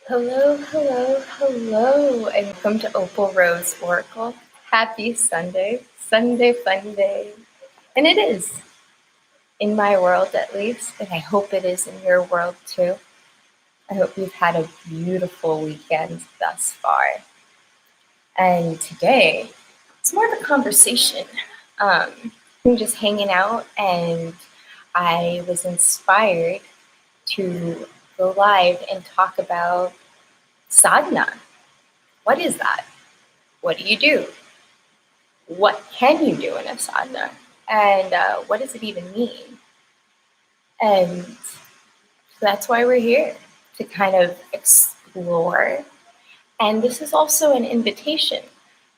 Hello, hello, hello, and welcome to Opal Rose Oracle. Happy Sunday, Sunday fun day. And it is, in my world at least, and I hope it is in your world too. I hope you've had a beautiful weekend thus far. And today, it's more of a conversation. I'm just hanging out, and I was inspired to go live and talk about sadhana. What is that? What do you do? What can you do in a sadhana? And what does it even mean? And so that's why we're here, to kind of explore. And this is also an invitation.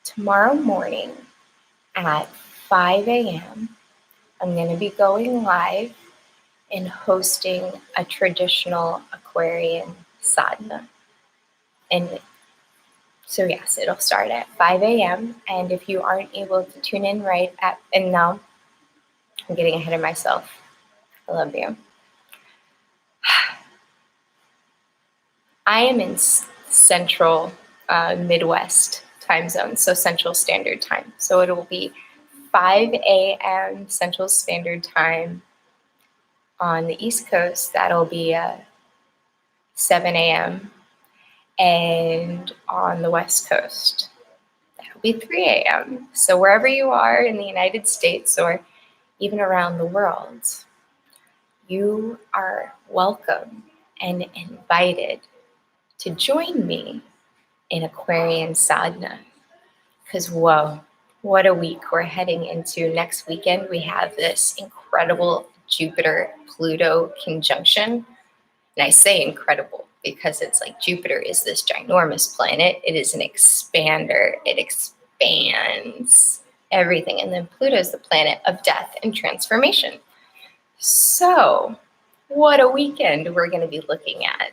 Tomorrow morning at 5 a.m., I'm going to be going live and hosting a traditional Aquarian sadhana. And so yes, it'll start at 5 a.m. And if you aren't able to tune in and now I'm getting ahead of myself. I love you. I am in central Midwest time zone, so Central Standard Time. So it will be 5 a.m. Central Standard Time on the East Coast. That'll be 7 a.m. And on the West Coast, that'll be 3 a.m. So wherever you are in the United States or even around the world, you are welcome and invited to join me in Aquarian Sadhana. Because, whoa, what a week we're heading into. Next weekend, we have this incredible Jupiter-Pluto conjunction. And I say incredible because it's like Jupiter is this ginormous planet. It is an expander. It expands everything. And then Pluto is the planet of death and transformation. So, what a weekend we're going to be looking at,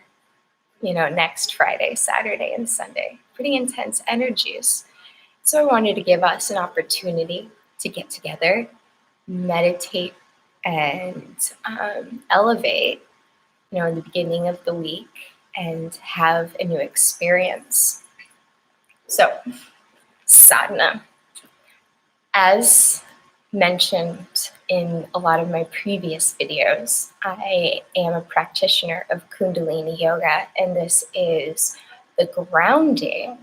next Friday, Saturday, and Sunday. Pretty intense energies. So I wanted to give us an opportunity to get together, meditate, and elevate, in the beginning of the week and have a new experience. So, sadhana. As mentioned in a lot of my previous videos, I am a practitioner of Kundalini Yoga, and this is the grounding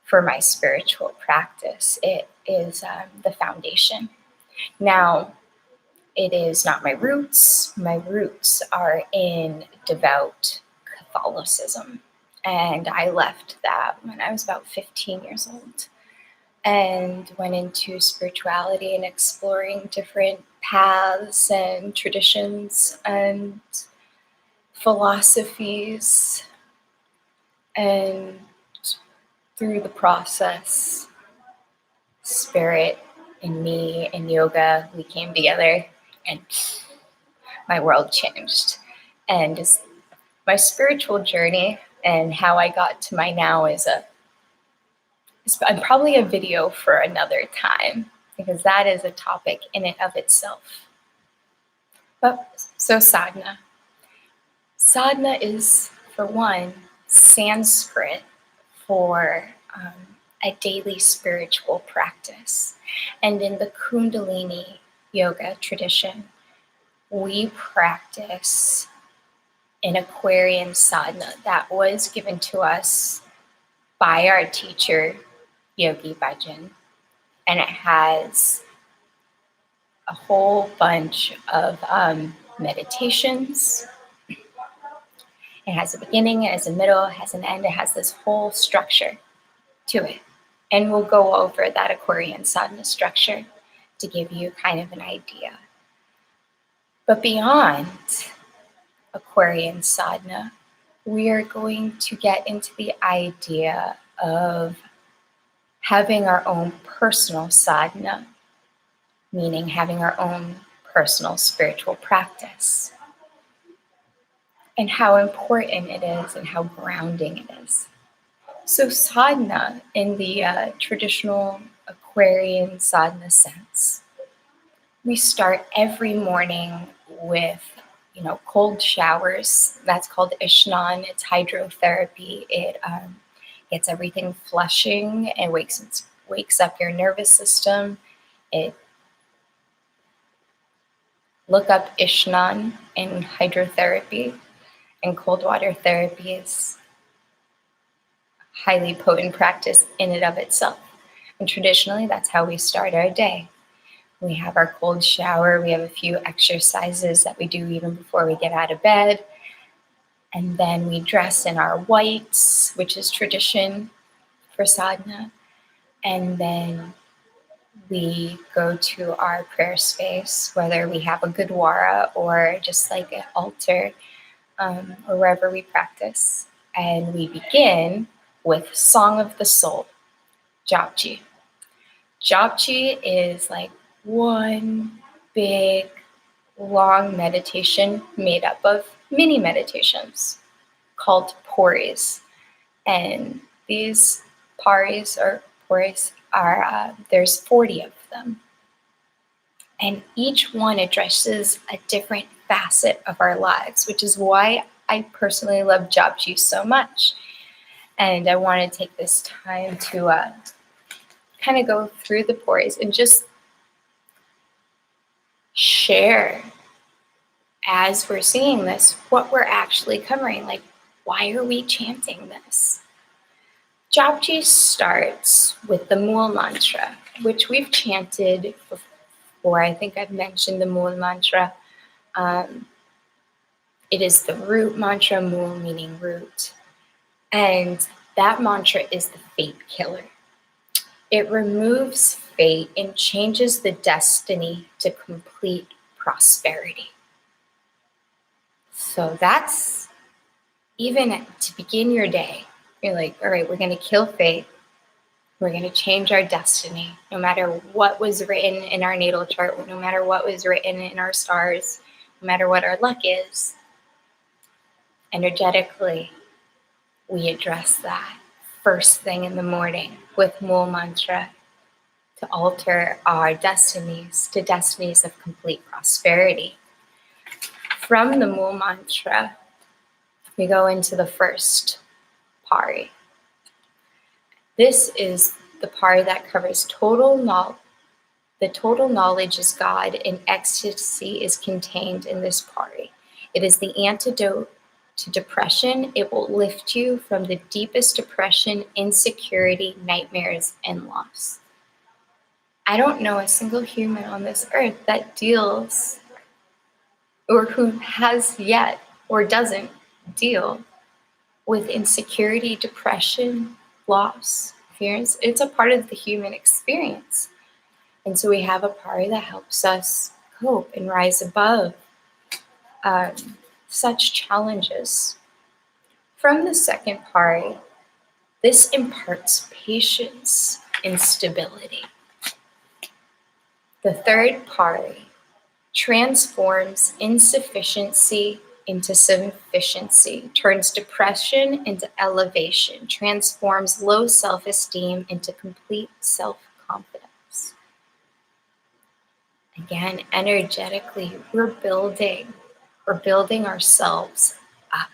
for my spiritual practice. It is the foundation. Now, it is not my roots. My roots are in devout Catholicism, and I left that when I was about 15 years old and went into spirituality and exploring different paths and traditions and philosophies. And through the process, spirit and me and yoga, we came together and my world changed. And my spiritual journey and how I got to my now is probably a video for another time, because that is a topic in and of itself. But so sadhana. Sadhana is, for one, Sanskrit for a daily spiritual practice. And in the Kundalini Yoga tradition, we practice an Aquarian sadhana that was given to us by our teacher, Yogi Bhajan, and it has a whole bunch of meditations. It has a beginning, it has a middle, it has an end, it has this whole structure to it. And we'll go over that Aquarian sadhana structure to give you kind of an idea. But beyond Aquarian sadhana, we are going to get into the idea of having our own personal sadhana, meaning having our own personal spiritual practice, and how important it is and how grounding it is. So sadhana, in the traditional Aquarian sadhana sense, we start every morning with cold showers. That's called Ishnan. It's hydrotherapy. It gets everything flushing and wakes up your nervous system. Look up Ishnan in hydrotherapy, and cold water therapy is highly potent practice in and of itself. And traditionally, that's how we start our day. We have our cold shower. We have a few exercises that we do even before we get out of bed. And then we dress in our whites, which is tradition for sadhana. And then we go to our prayer space, whether we have a gurdwara or just like an altar, or wherever we practice. And we begin with Song of the Soul, Japji. Japji is like one big, long meditation made up of mini meditations called puris. And these puris are, there's 40 of them. And each one addresses a different facet of our lives, which is why I personally love Japji so much. And I want to take this time to kind of go through the puris and just share, as we're singing this, what we're actually covering. Like, why are we chanting this? Japji starts with the Mool mantra, which we've chanted before. I think I've mentioned the Mool mantra. It is the root mantra, Mool meaning root. And that mantra is the fate killer. It removes fate and changes the destiny to complete prosperity. So that's even to begin your day. You're like, all right, we're going to kill fate. We're going to change our destiny. No matter what was written in our natal chart, no matter what was written in our stars, no matter what our luck is, energetically, we address that first thing in the morning with Mool mantra to alter our destinies to destinies of complete prosperity. From the Mool mantra, we go into the first pari. This is the pari that covers total knowledge. The total knowledge is God, and ecstasy is contained in this pari. It is the antidote to depression. It will lift you from the deepest depression, insecurity, nightmares, and loss. I don't know a single human on this earth that deals, or who has yet or doesn't deal with insecurity, depression, loss, fears. It's a part of the human experience. And so we have a pari that helps us cope and rise above such challenges. From the second pari, this imparts patience and stability. The third pari transforms insufficiency into sufficiency, turns depression into elevation, transforms low self-esteem into complete self-confidence. Again, energetically, we're building ourselves up.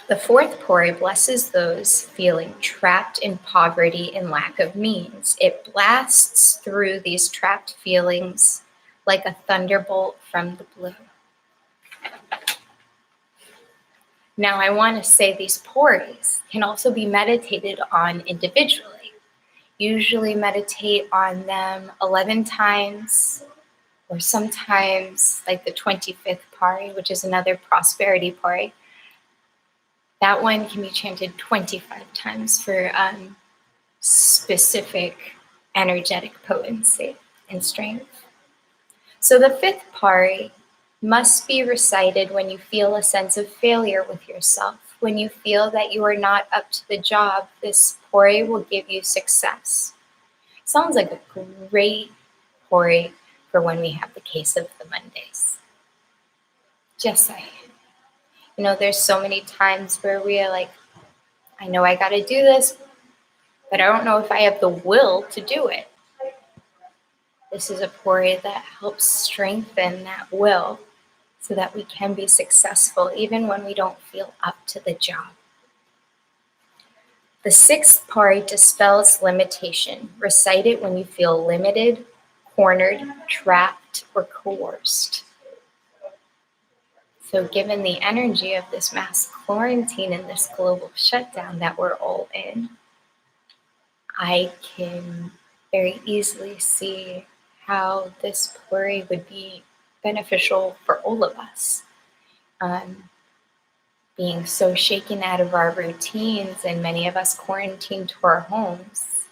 The fourth pari blesses those feeling trapped in poverty and lack of means. It blasts through these trapped feelings like a thunderbolt from the blue. Now, I want to say these puris can also be meditated on individually. Usually meditate on them 11 times, or sometimes like the 25th pari, which is another prosperity pari. That one can be chanted 25 times for specific energetic potency and strength. So the fifth pari must be recited when you feel a sense of failure with yourself. When you feel that you are not up to the job, this pari will give you success. Sounds like a great pari for when we have the case of the Mondays. Just saying. There's so many times where we are like, I know I got to do this, but I don't know if I have the will to do it. This is a pori that helps strengthen that will so that we can be successful even when we don't feel up to the job. The 6th pori dispels limitation. Recite it when you feel limited, cornered, trapped, or coerced. So given the energy of this mass quarantine and this global shutdown that we're all in, I can very easily see how this pori would be beneficial for all of us. Being so shaken out of our routines and many of us quarantined to our homes,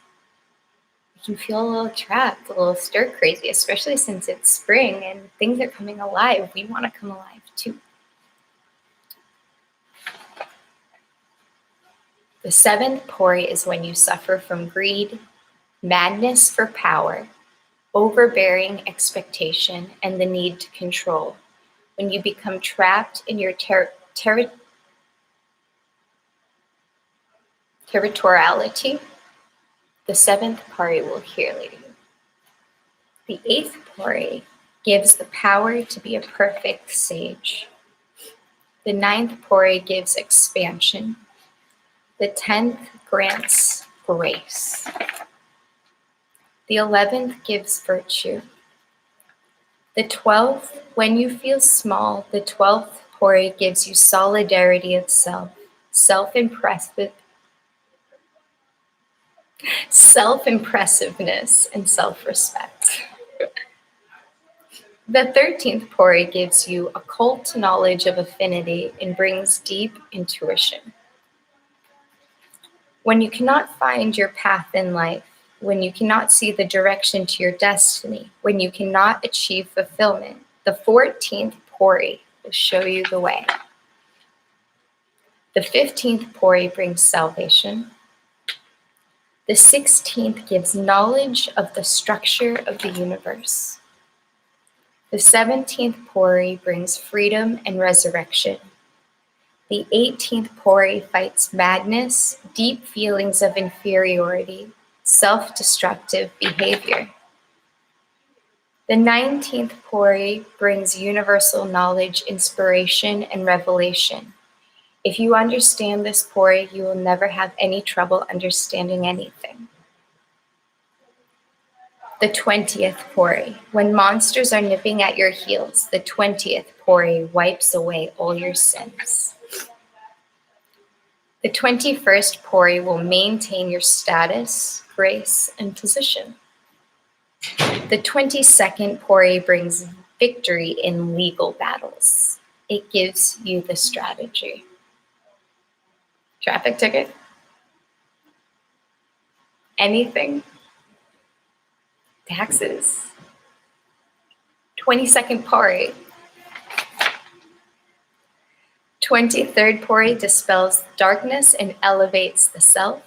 we can feel a little trapped, a little stir crazy, especially since it's spring and things are coming alive. We want to come alive too. The 7th pori is when you suffer from greed, madness for power, overbearing expectation, and the need to control. When you become trapped in your territoriality, the 7th pori will heal you. The 8th pori gives the power to be a perfect sage. The 9th pori gives expansion. The 10th grants grace. The 11th gives virtue. The 12th, when you feel small, the 12th pori gives you solidarity of self, self-impressiveness, and self-respect. The 13th pori gives you occult knowledge of affinity and brings deep intuition. When you cannot find your path in life, when you cannot see the direction to your destiny, when you cannot achieve fulfillment, the 14th pori will show you the way. The 15th pori brings salvation. The 16th gives knowledge of the structure of the universe. The 17th pori brings freedom and resurrection. The 18th pori fights madness, deep feelings of inferiority, self-destructive behavior. The 19th pori brings universal knowledge, inspiration, and revelation. If you understand this pori, you will never have any trouble understanding anything. The 20th pori. When monsters are nipping at your heels, the 20th pori wipes away all your sins. The 21st pori will maintain your status, grace, and position. The 22nd pori brings victory in legal battles. It gives you the strategy. Traffic ticket? Anything? Taxes? 22nd pori. 23rd pori dispels darkness and elevates the self.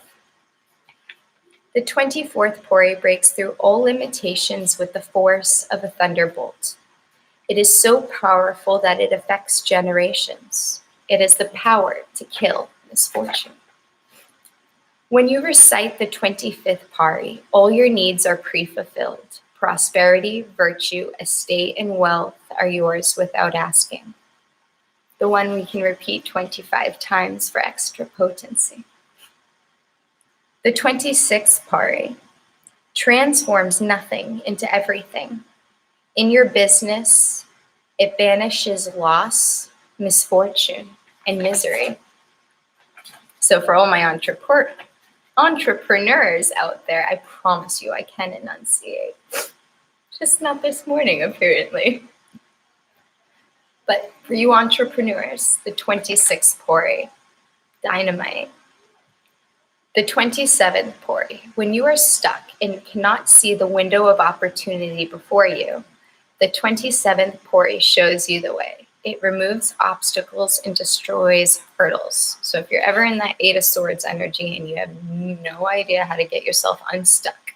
The 24th pori breaks through all limitations with the force of a thunderbolt. It is so powerful that it affects generations. It has the power to kill misfortune. When you recite the 25th pari, all your needs are pre-fulfilled. Prosperity, virtue, estate, and wealth are yours without asking. The one we can repeat 25 times for extra potency. The 26th pari transforms nothing into everything. In your business, it banishes loss, misfortune, and misery. So for all my entrepreneurs out there, I promise you I can enunciate. Just not this morning, apparently. But for you entrepreneurs, the 26th pori, dynamite. The 27th pori, when you are stuck and cannot see the window of opportunity before you, the 27th pori shows you the way. It removes obstacles and destroys hurdles. So if you're ever in that 8 of Swords energy and you have no idea how to get yourself unstuck,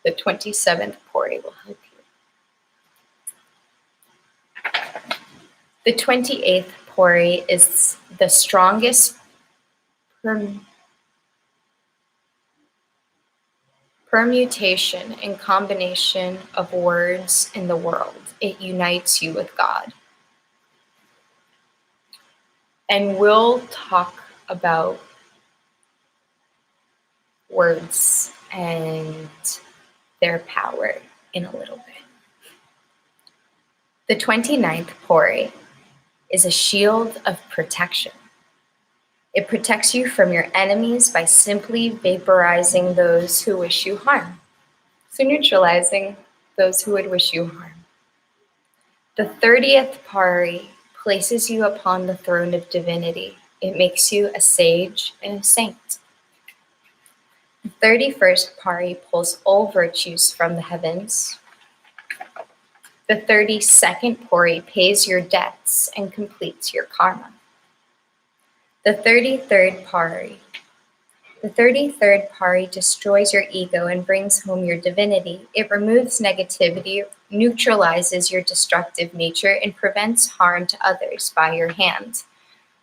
the 27th pori will help you. The 28th pori is the strongest permutation and combination of words in the world. It unites you with God. And we'll talk about words and their power in a little bit. The 29th Pori is a shield of protection. It protects you from your enemies by simply vaporizing those who wish you harm. So neutralizing those who would wish you harm. The 30th Pari places you upon the throne of divinity. It makes you a sage and a saint. The 31st Pari pulls all virtues from the heavens. The 32nd Pari pays your debts and completes your karma. The 33rd Pari destroys your ego and brings home your divinity. It removes negativity, neutralizes your destructive nature, and prevents harm to others by your hand.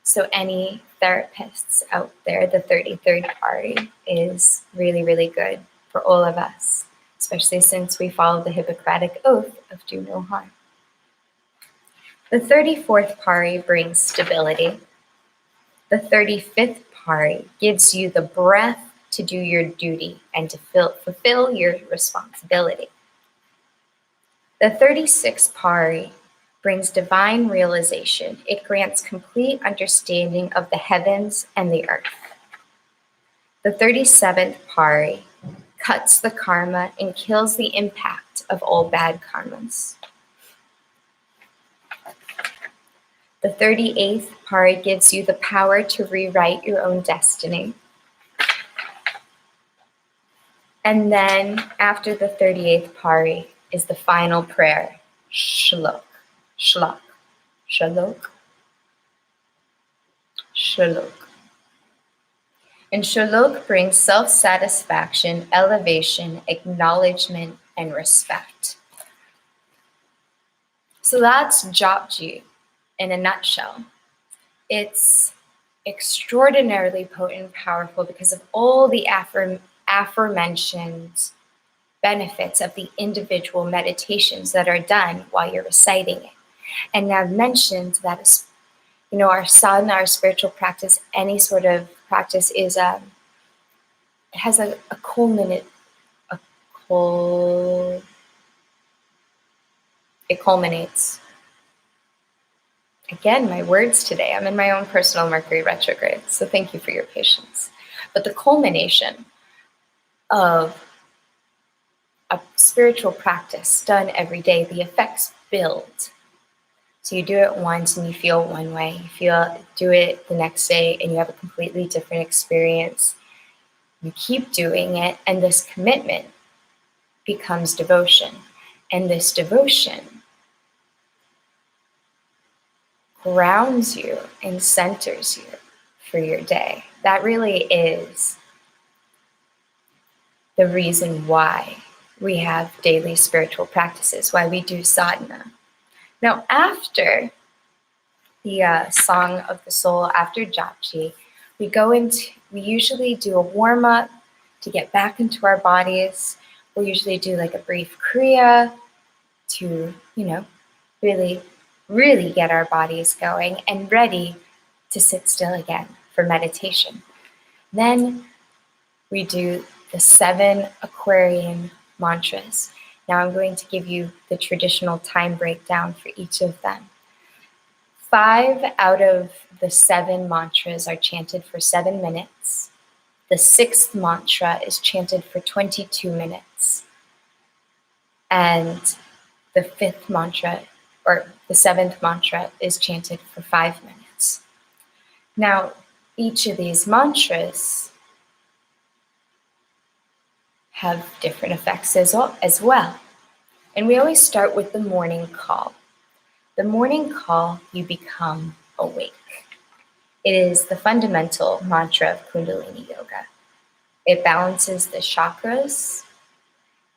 So any therapists out there, the 33rd Pari is really, really good for all of us, especially since we follow the Hippocratic Oath of do no harm. The 34th Pari brings stability. The 35th Pari gives you the breath to do your duty and to fulfill your responsibility. The 36th Pari brings divine realization. It grants complete understanding of the heavens and the earth. The 37th Pari cuts the karma and kills the impact of all bad karmas. The 38th Pari gives you the power to rewrite your own destiny. And then after the 38th Pari is the final prayer, Shlok, Shlok, Shalok, Shalok. And Shalok brings self-satisfaction, elevation, acknowledgement, and respect. So that's Japji in a nutshell. It's extraordinarily potent and powerful because of all the aforementioned benefits of the individual meditations that are done while you're reciting it. And I've mentioned that, our sadhana, our spiritual practice, any sort of practice is it has it culminates. Again, my words today. I'm in my own personal Mercury retrograde, so thank you for your patience. But the culmination of a spiritual practice done every day, the effects build. So you do it once and you feel one way. Do it the next day and you have a completely different experience. You keep doing it, and this commitment becomes devotion. And this devotion grounds you and centers you for your day. That really is the reason why we have daily spiritual practices, why we do sadhana. Now, after the Song of the Soul, after Japji, we usually do a warm-up to get back into our bodies. We'll usually do like a brief kriya to, really, really get our bodies going and ready to sit still again for meditation. Then we do the 7 Aquarian mantras. Now I'm going to give you the traditional time breakdown for each of them. 5 out of the 7 mantras are chanted for 7 minutes. The 6th mantra is chanted for 22 minutes. And the 5th mantra, or the 7th mantra, is chanted for 5 minutes. Now, each of these mantras have different effects as well. And we always start with the morning call. The morning call, you become awake. It is the fundamental mantra of Kundalini Yoga. It balances the chakras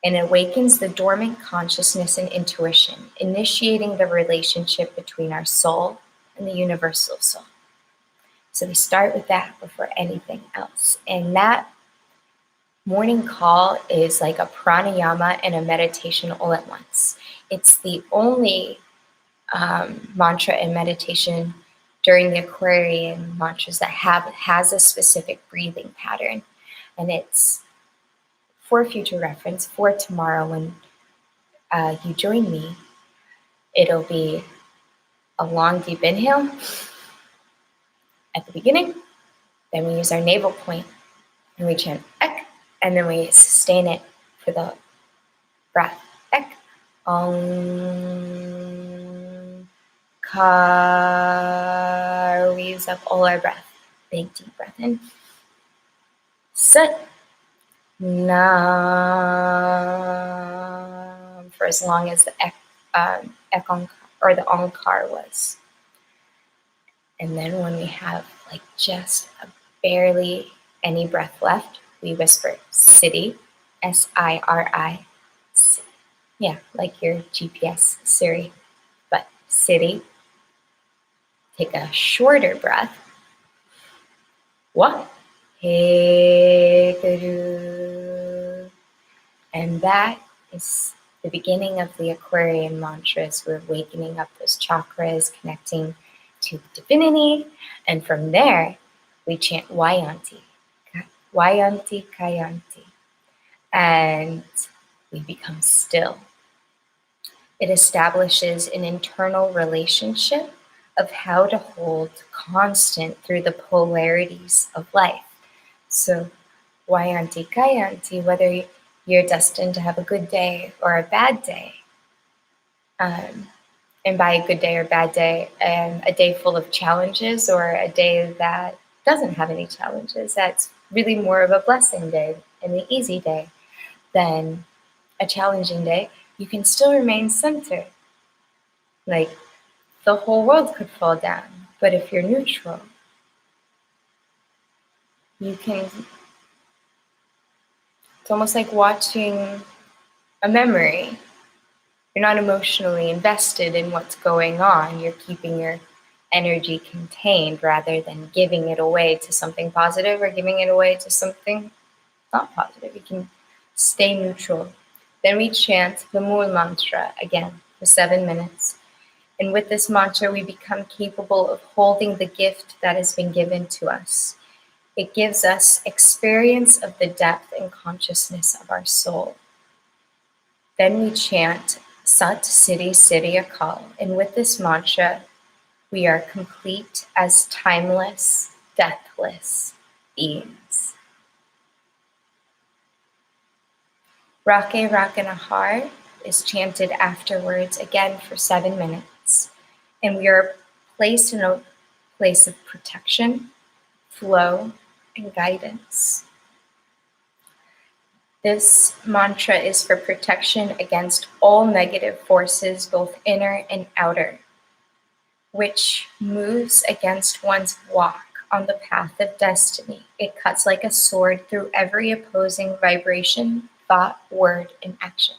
and awakens the dormant consciousness and intuition, initiating the relationship between our soul and the universal soul. So we start with that before anything else. And that Morning call is like a pranayama and a meditation all at once. It's the only mantra and meditation during the Aquarian mantras that has a specific breathing pattern. And it's for future reference, for tomorrow when you join me, it'll be a long deep inhale at the beginning. Then we use our navel point and we chant ek, and then we sustain it for the breath. Ek, Kaur. We use up all our breath. Big deep breath in. Sat, Nam, for as long as the ek or the onkar was. And then when we have like just barely any breath left, we whisper Siri, S-I-R-I. Yeah, like your GPS, Siri. But Siri, take a shorter breath. Wa, he, guru. And that is the beginning of the Aquarian mantras. We're wakening up those chakras, connecting to divinity, and from there we chant Vayanti, Vayanti Kayanti, and we become still. It establishes an internal relationship of how to hold constant through the polarities of life. So Vayanti Kayanti, whether you're destined to have a good day or a bad day, and by a good day or bad day, a day full of challenges or a day that doesn't have any challenges, that's really more of a blessing day and an easy day than a challenging day, you can still remain centered. Like the whole world could fall down, but if you're neutral, you can, it's almost like watching a memory. You're not emotionally invested in what's going on. You're keeping your energy contained rather than giving it away to something positive or giving it away to something not positive. You can stay neutral. Then we chant the Mool mantra again for 7 minutes. And with this mantra, we become capable of holding the gift that has been given to us. It gives us experience of the depth and consciousness of our soul. Then we chant Sat Siri Siri Akal. And with this mantra, we are complete as timeless, deathless beings. Rake Rakanahar is chanted afterwards again for 7 minutes. And we are placed in a place of protection, flow, and guidance. This mantra is for protection against all negative forces, both inner and outer, which moves against one's walk on the path of destiny. It cuts like a sword through every opposing vibration, thought, word, and action.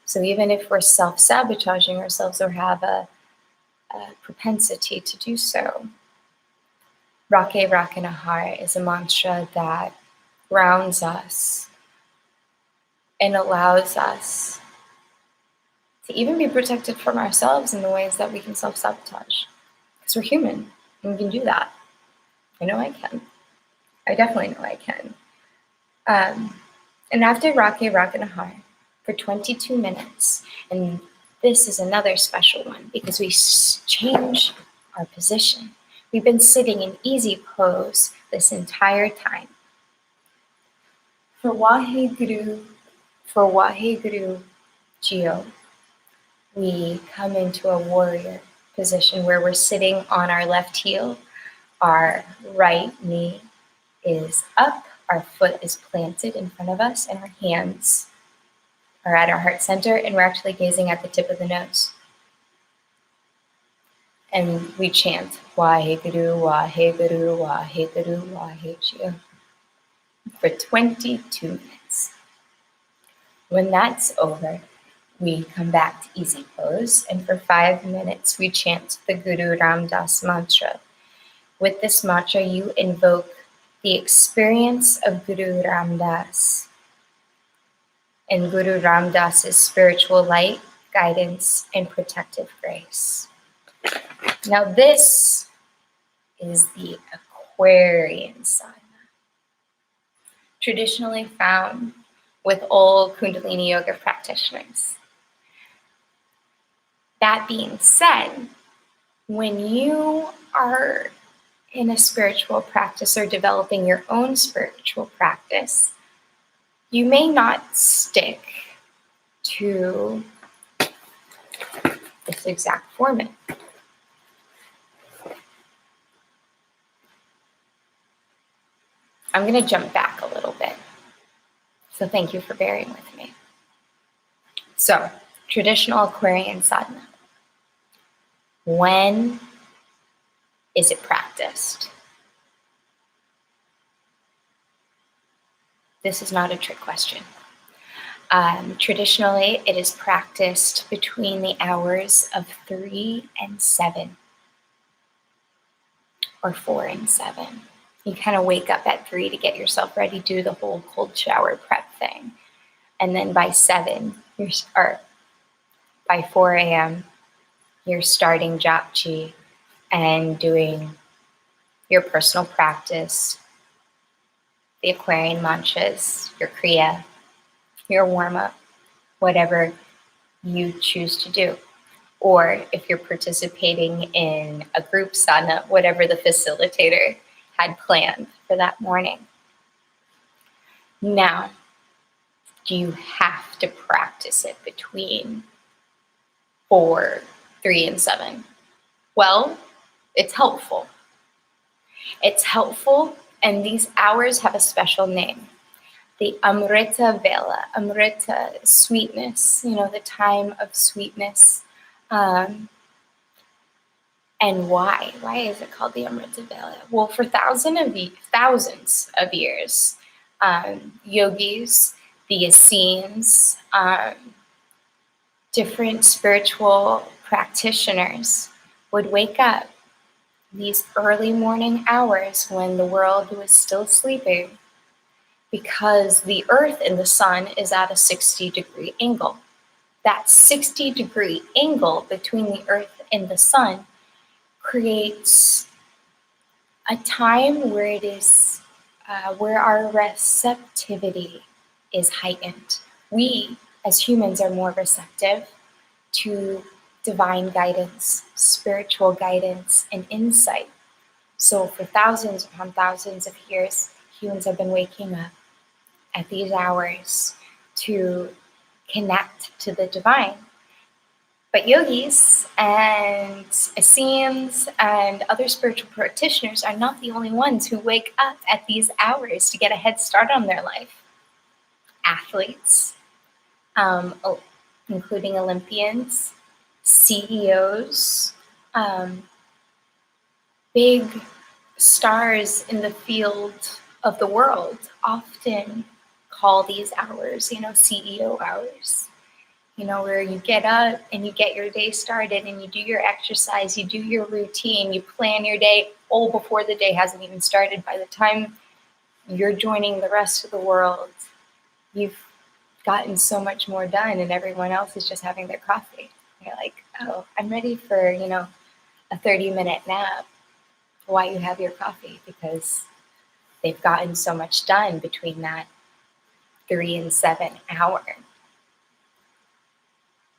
So even if we're self-sabotaging ourselves or have a propensity to do so, Rake Rakanahar is a mantra that grounds us and allows us to even be protected from ourselves in the ways that we can self-sabotage. Because we're human, and we can do that. I know I can. I definitely know I can. And after Rake Rakanahar, for 22 minutes, and this is another special one because we change our position. We've been sitting in easy pose this entire time. For Waheguru Jio, we come into a warrior position where we're sitting on our left heel. Our right knee is up, our foot is planted in front of us, and our hands are at our heart center, and we're actually gazing at the tip of the nose. And we chant, Waheguru, Waheguru, Waheguru, Waheguru, for 22 minutes. When that's over, we come back to easy pose, and for 5 minutes, we chant the Guru Ram Das mantra. With this mantra, you invoke the experience of Guru Ramdas and Guru Ramdas's spiritual light, guidance, and protective grace. Now this is the Aquarian Sadhana, traditionally found with all Kundalini Yoga practitioners. That being said, when you are in a spiritual practice or developing your own spiritual practice, you may not stick to this exact format. I'm going to jump back a little bit. So thank you for bearing with me. So, traditional Aquarian sadhana. When is it practiced? This is not a trick question. Traditionally, it is practiced between the hours of 3 and 7, or 4 and 7. You kind of wake up at 3 to get yourself ready, do the whole cold shower prep thing. And then by 7, by 4 a.m., you're starting Japji and doing your personal practice, the Aquarian mantras, your Kriya, your warm-up, whatever you choose to do. Or if you're participating in a group sadhana, whatever the facilitator had planned for that morning. Now, do you have to practice it between 4, 3, and 7? Well, it's helpful. It's helpful, and these hours have a special name. The Amrita Vela, Amrita, sweetness, the time of sweetness. And why? Why is it called the Amrita Vela? Well, for thousands of years, yogis, the Essenes, different spiritual practitioners would wake up these early morning hours when the world was still sleeping, because the earth and the sun is at a 60-degree angle. That 60-degree angle between the earth and the sun creates a time where it is where our receptivity is heightened. We as humans are more receptive to divine guidance, spiritual guidance, and insight. So for thousands upon thousands of years, humans have been waking up at these hours to connect to the divine. But yogis and Essenes and other spiritual practitioners are not the only ones who wake up at these hours to get a head start on their life. Athletes, including Olympians, CEOs, big stars in the field of the world often call these hours, CEO hours. Where you get up and you get your day started and you do your exercise, you do your routine, you plan your day all before the day hasn't even started. By the time you're joining the rest of the world, you've gotten so much more done and everyone else is just having their coffee. You're like, oh, I'm ready for, a 30-minute nap while you have your coffee, because they've gotten so much done between that 3 and 7 hour.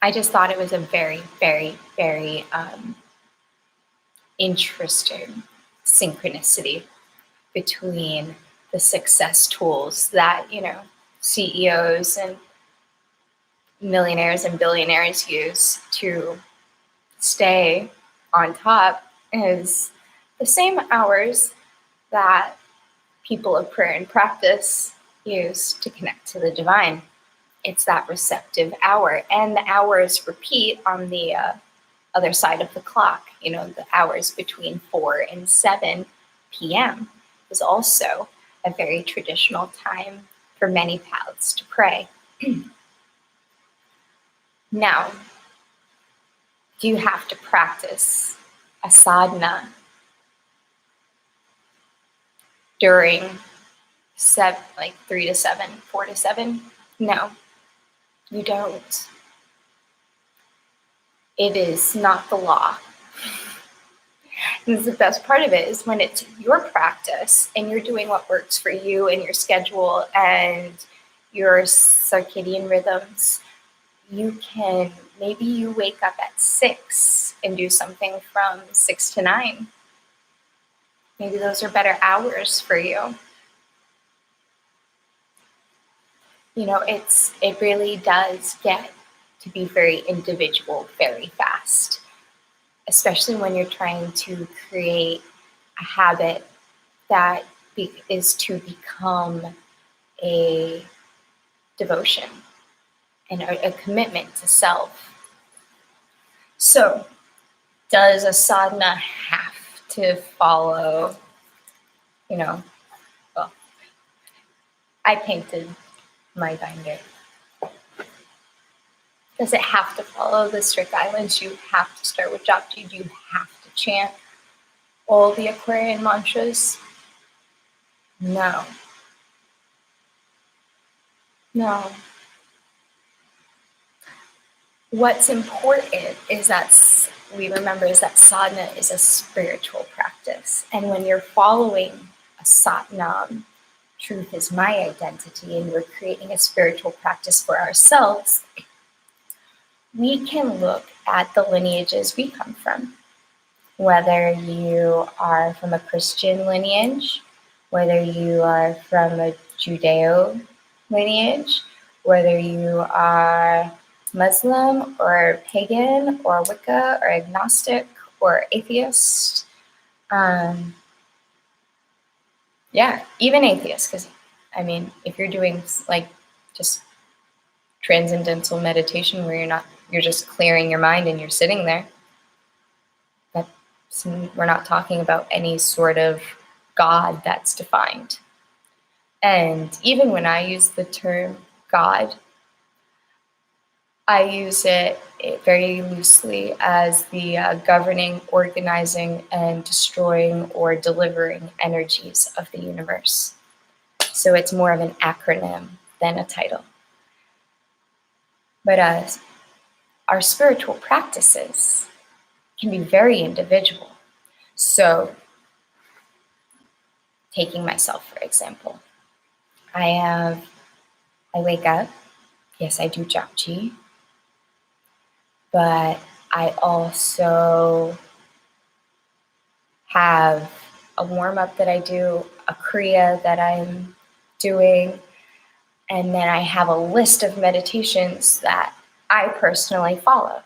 I just thought it was a very, very, very interesting synchronicity between the success tools that, CEOs and millionaires and billionaires use to stay on top is the same hours that people of prayer and practice use to connect to the divine. It's that receptive hour, and the hours repeat on the other side of the clock. The hours between 4 and 7 p.m. is also a very traditional time for many paths to pray. Now, do you have to practice a sadhana during 3 to 7, 4 to 7. No, you don't. It is not the law. And the best part of it is when it's your practice and you're doing what works for you and your schedule and your circadian rhythms. Maybe you wake up at 6 and do something from 6 to 9. Maybe those are better hours for you. It really does get to be very individual very fast, especially when you're trying to create a habit that is to become a devotion and a commitment to self. So, does a sadhana have to follow, well, I painted my binder. Does it have to follow the strict guidelines? Do you have to start with Japji? Do you have to chant all the Aquarian mantras? No. What's important is that we remember is that sadhana is a spiritual practice. And when you're following a satnam, truth is my identity, and we're creating a spiritual practice for ourselves, we can look at the lineages we come from. Whether you are from a Christian lineage, whether you are from a Judeo lineage, whether you are Muslim or pagan or Wicca or agnostic or atheist. Even atheist, because if you're doing just transcendental meditation where you're just clearing your mind and you're sitting there, we're not talking about any sort of God that's defined. And even when I use the term God, I use it very loosely as the governing, organizing, and destroying or delivering energies of the universe. So it's more of an acronym than a title. But our spiritual practices can be very individual. So, taking myself, for example, I wake up, yes, I do Japji, but I also have a warm-up that I do, a Kriya that I'm doing, and then I have a list of meditations that I personally follow.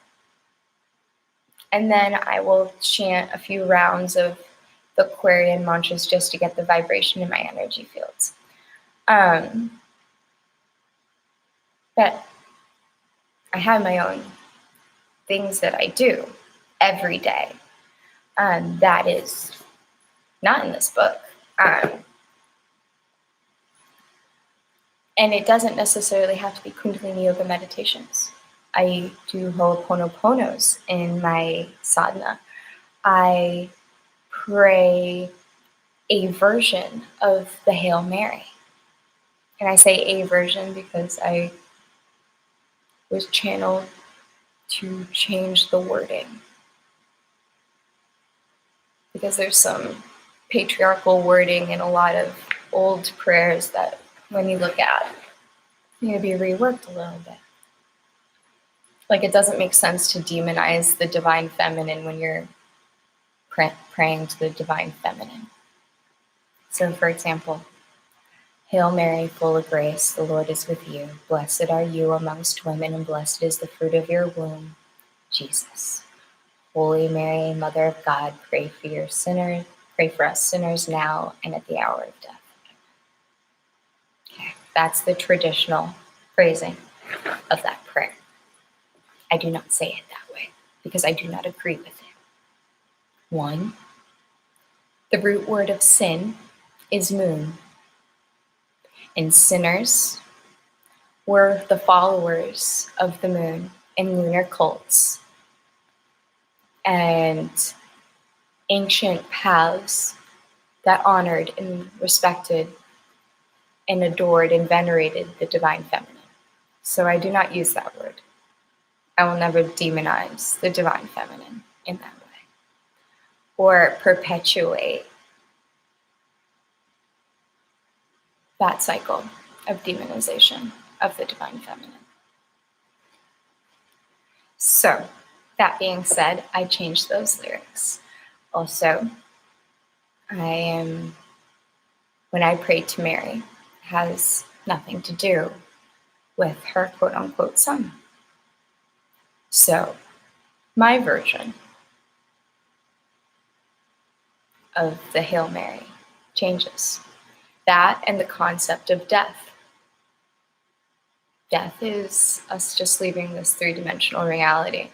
And then I will chant a few rounds of the Aquarian mantras just to get the vibration in my energy fields. But I have my own things that I do every day. That is not in this book. And it doesn't necessarily have to be Kundalini yoga meditations. I do Ho'oponoponos in my sadhana. I pray a version of the Hail Mary. And I say a version because I was channeled to change the wording. Because there's some patriarchal wording in a lot of old prayers that when you look at, need to be reworked a little bit. It doesn't make sense to demonize the divine feminine when you're praying to the divine feminine. So, for example, Hail Mary, full of grace, the Lord is with you. Blessed are you amongst women, and blessed is the fruit of your womb, Jesus. Holy Mary, Mother of God, pray for us sinners now and at the hour of death. Okay, that's the traditional phrasing of that prayer. I do not say it that way because I do not agree with it. 1, the root word of sin is moon. And sinners were the followers of the moon in lunar cults and ancient paths that honored and respected and adored and venerated the divine feminine. So I do not use that word. I will never demonize the divine feminine in that way or perpetuate that cycle of demonization of the divine feminine. So, that being said, I changed those lyrics. Also, when I prayed to Mary, has nothing to do with her quote unquote son. So, my version of the Hail Mary changes. That and the concept of death. Death is us just leaving this three-dimensional reality.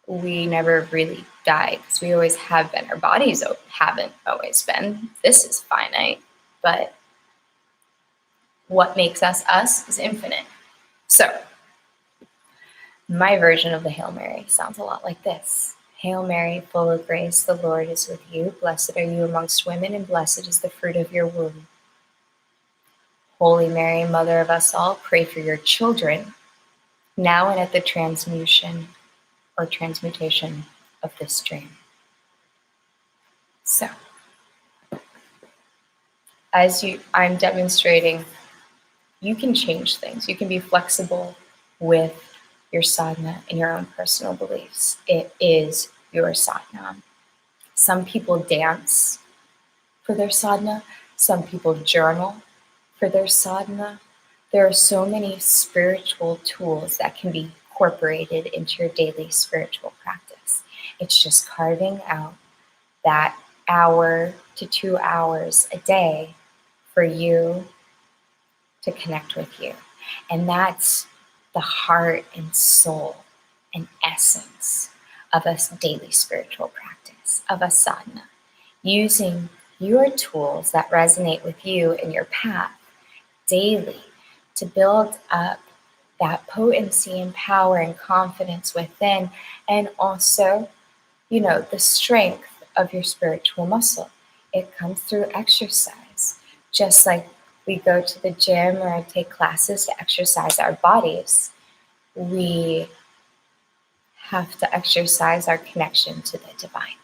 We never really die because we always have been. Our bodies haven't always been. This is finite, but what makes us us is infinite. So, my version of the Hail Mary sounds a lot like this. Hail Mary, full of grace, the Lord is with you. Blessed are you amongst women, and blessed is the fruit of your womb. Holy Mary, Mother of us all, pray for your children, now and at the transmutation or transmutation of this dream. So, I'm demonstrating, you can change things. You can be flexible with your sadhana and your own personal beliefs. It is your sadhana. Some people dance for their sadhana. Some people journal for their sadhana. There are so many spiritual tools that can be incorporated into your daily spiritual practice. It's just carving out that hour to 2 hours a day for you to connect with you. And that's the heart and soul and essence of a daily spiritual practice, of a sadhana. Using your tools that resonate with you in your path daily to build up that potency and power and confidence within, and also, the strength of your spiritual muscle. It comes through exercise. Just like we go to the gym or take classes to exercise our bodies, we have to exercise our connection to the divine.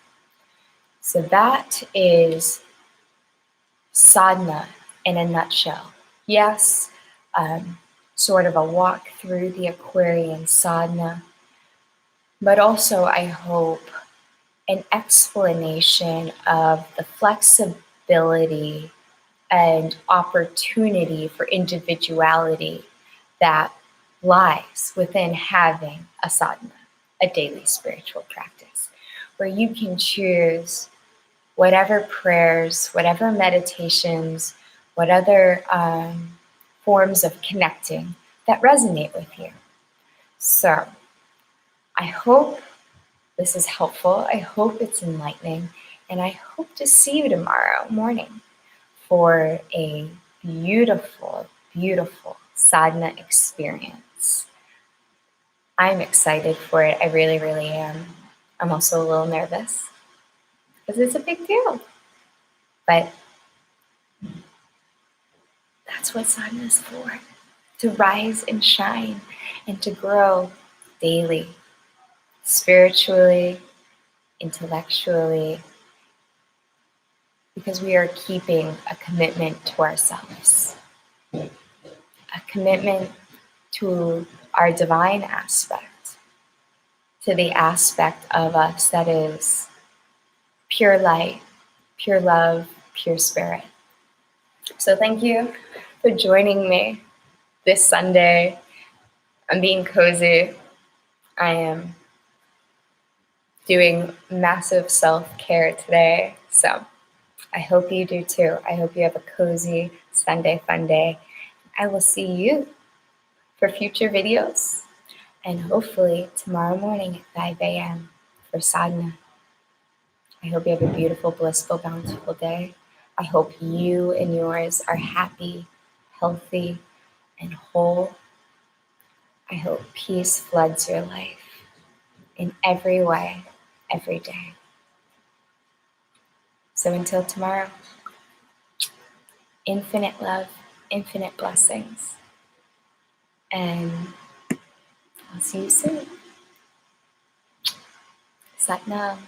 So that is sadhana in a nutshell. Yes, sort of a walk through the Aquarian Sadhana, but also I hope an explanation of the flexibility and opportunity for individuality that lies within having a sadhana, a daily spiritual practice, where you can choose whatever prayers, whatever meditations, what other forms of connecting that resonate with you. So I hope this is helpful. I hope it's enlightening. And I hope to see you tomorrow morning for a beautiful, beautiful sadhana experience. I'm excited for it. I really, really am. I'm also a little nervous because it's a big deal. But that's what sadhana is for. To rise and shine and to grow daily, spiritually, intellectually, because we are keeping a commitment to ourselves, a commitment to our divine aspect, to the aspect of us that is pure light, pure love, pure spirit. So thank you for joining me this Sunday. I'm being cozy. I am doing massive self-care today. So I hope you do too. I hope you have a cozy Sunday fun day. I will see you for future videos and hopefully tomorrow morning at 5 a.m. for sadhana. I hope you have a beautiful, blissful, bountiful day. I hope you and yours are happy, healthy, and whole. I hope peace floods your life in every way, every day. So until tomorrow, infinite love, infinite blessings. And I'll see you soon. Sat Nam.